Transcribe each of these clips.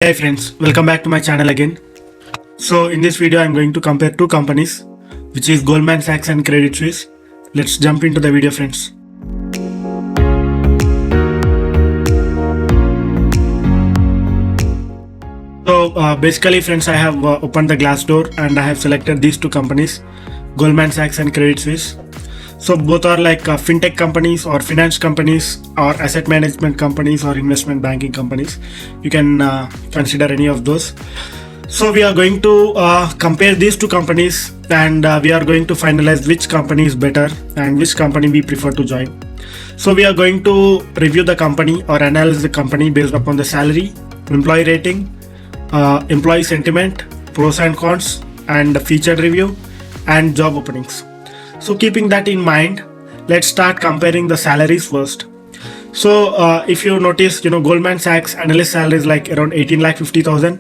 Hey friends, welcome back to my channel again. So in this video I'm going to compare two companies, which is Goldman Sachs and Credit Suisse. Let's jump into the video, friends. So basically friends, I have opened the Glassdoor and I have selected these two companies, Goldman Sachs and Credit Suisse. So both are like fintech companies or finance companies or asset management companies or investment banking companies. You can consider any of those. So we are going to compare these two companies and we are going to finalize which company is better and which company we prefer to join. So we are going to review the company or analyze the company based upon the salary, employee rating, employee sentiment, pros and cons, and featured review and job openings. So keeping that in mind, let's start comparing the salaries first. So if you notice, Goldman Sachs analyst salary is like around 18,50,000.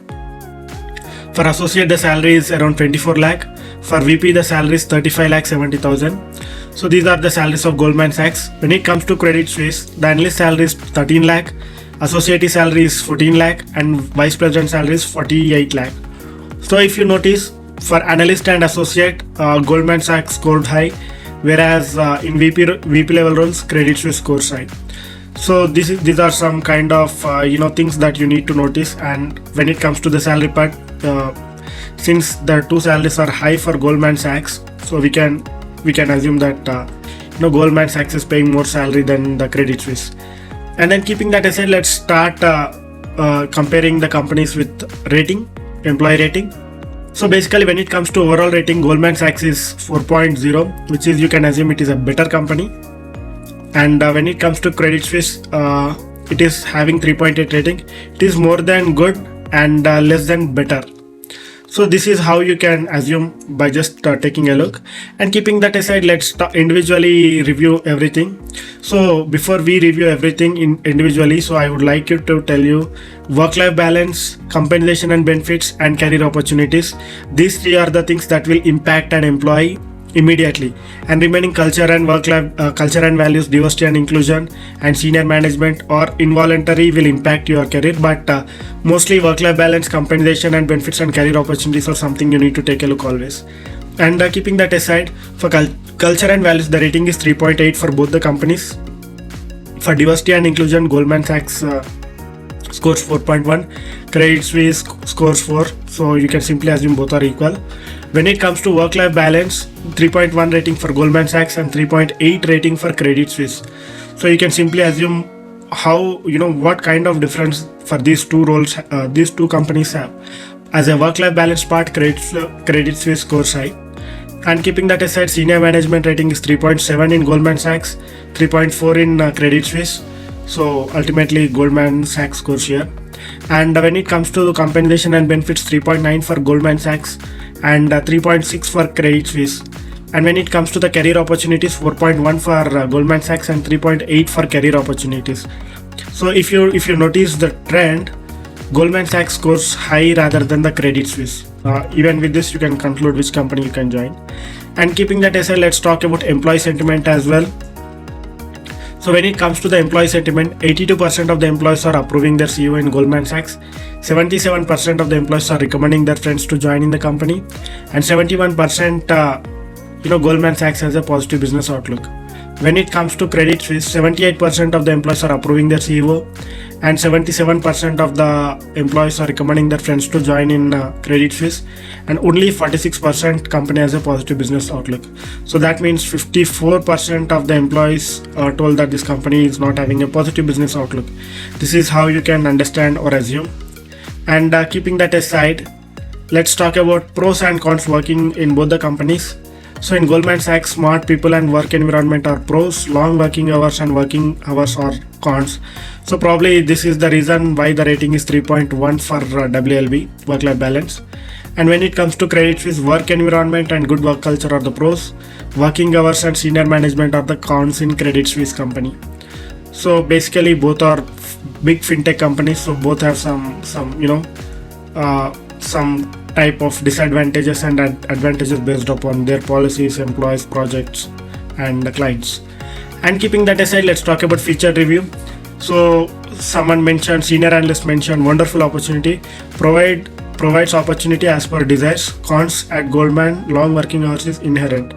For associate, the salary is around 24 lakh. For VP, the salary is 35,70,000. So these are the salaries of Goldman Sachs. When it comes to Credit Suisse, the analyst salary is 13 lakh, associate salary is 14 lakh, and vice president salary is 48 lakh. So if you notice, for analyst and associate, Goldman Sachs scored high, whereas in VP level roles, Credit Suisse scores high. So these are some kind of things that you need to notice. And when it comes to the salary part, since the two salaries are high for Goldman Sachs, so we can assume that Goldman Sachs is paying more salary than the Credit Suisse. And then keeping that aside, let's start comparing the companies with rating, employee rating. So basically when it comes to overall rating, Goldman Sachs is 4.0, which is, you can assume it is a better company. And when it comes to Credit Suisse, it is having 3.8 rating. It is more than good and less than better. So this is how you can assume by just taking a look. And keeping that aside, let's individually review everything. So before we review everything individually, so I would like you to tell you work-life balance, compensation and benefits, and career opportunities. These three are the things that will impact an employee immediately. And remaining culture and work-life culture and values, diversity and inclusion, and senior management or involuntary will impact your career. But mostly work-life balance, compensation and benefits, and career opportunities are something you need to take a look always. And keeping that aside, for culture and values, the rating is 3.8 for both the companies. For diversity and inclusion, Goldman Sachs scores 4.1, Credit Suisse scores 4. So you can simply assume both are equal. When it comes to work-life balance, 3.1 rating for Goldman Sachs and 3.8 rating for Credit Suisse. So you can simply assume what kind of difference for these two roles these two companies have. As a work-life balance part, Credit Suisse scores high. And keeping that aside, senior management rating is 3.7 in Goldman Sachs, 3.4 in Credit Suisse. So ultimately Goldman Sachs scores here. And when it comes to compensation and benefits, 3.9 for Goldman Sachs and 3.6 for Credit Suisse. And when it comes to the career opportunities, 4.1 for Goldman Sachs and 3.8 for career opportunities. So if you notice the trend, Goldman Sachs scores high rather than the Credit Suisse. Even with this, you can conclude which company you can join. And keeping that aside, let's talk about employee sentiment as well. So when it comes to the employee sentiment, 82% of the employees are approving their CEO in Goldman Sachs, 77% of the employees are recommending their friends to join in the company, and 71% Goldman Sachs has a positive business outlook. When it comes to Credit Suisse, 78% of the employees are approving their CEO, and 77% of the employees are recommending their friends to join in Credit Suisse, and only 46% company has a positive business outlook. So that means 54% of the employees are told that this company is not having a positive business outlook. This is how you can understand or assume. And keeping that aside, let's talk about pros and cons working in both the companies. So in Goldman Sachs, smart people and work environment are pros, long working hours and working hours are cons. So probably this is the reason why the rating is 3.1 for WLB, work-life balance. And when it comes to Credit Suisse, work environment and good work culture are the pros, working hours and senior management are the cons in Credit Suisse company. So basically both are big fintech companies, so both have some type of disadvantages and advantages based upon their policies, employees, projects, and the clients. And keeping that aside, let's talk about featured review. So someone mentioned, senior analyst mentioned, wonderful opportunity, provides opportunity as per desires. Cons at Goldman, long working hours is inherent.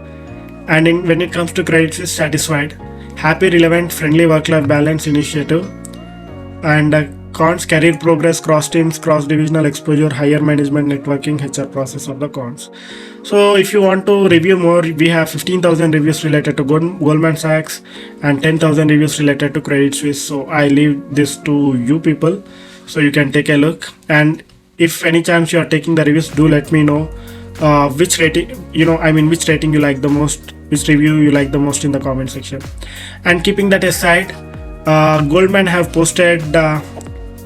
And when it comes to Credit Suisse, satisfied, happy, relevant, friendly work-life balance initiative. And cons, career progress, cross teams, cross divisional exposure, higher management networking, HR process of the cons. So if you want to review more, we have 15,000 reviews related to Goldman Sachs and 10,000 reviews related to Credit Suisse. So I leave this to you people, so you can take a look. And if any chance you are taking the reviews, do let me know which rating, which rating you like the most, which review you like the most in the comment section. And keeping that aside, Goldman have posted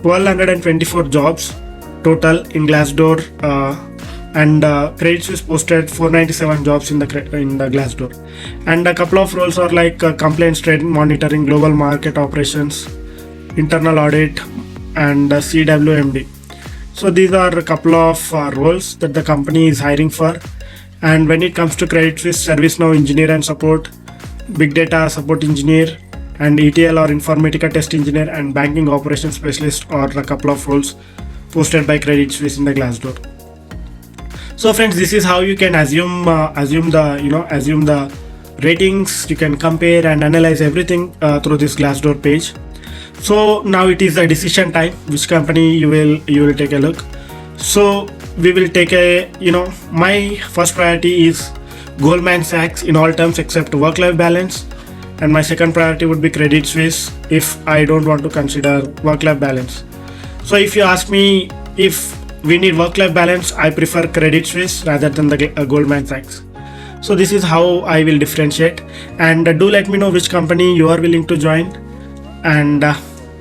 1224 jobs total in Glassdoor, and Credit Suisse posted 497 jobs in the Glassdoor. And a couple of roles are like compliance, trade monitoring, global market operations, internal audit, and CWMD. So these are a couple of roles that the company is hiring for. And when it comes to Credit Suisse, ServiceNow engineer and support, big data support engineer, and ETL or Informatica test engineer, and banking operations specialist are a couple of roles posted by Credit Suisse in the Glassdoor. So friends, this is how you can assume the ratings. You can compare and analyze everything through this Glassdoor page. So now it is the decision time, which company you will take a look. So we will take my first priority is Goldman Sachs in all terms except work-life balance, and my second priority would be Credit Suisse if I don't want to consider work-life balance. So if you ask me if we need work-life balance, I prefer Credit Suisse rather than the Goldman Sachs. So this is how I will differentiate, and do let me know which company you are willing to join. And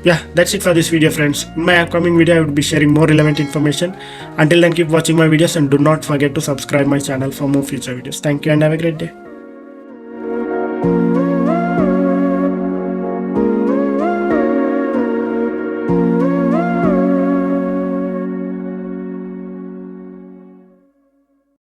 yeah, that's it for this video, friends. In my upcoming video I would be sharing more relevant information. Until then, keep watching my videos and do not forget to subscribe my channel for more future videos. Thank you and have a great day.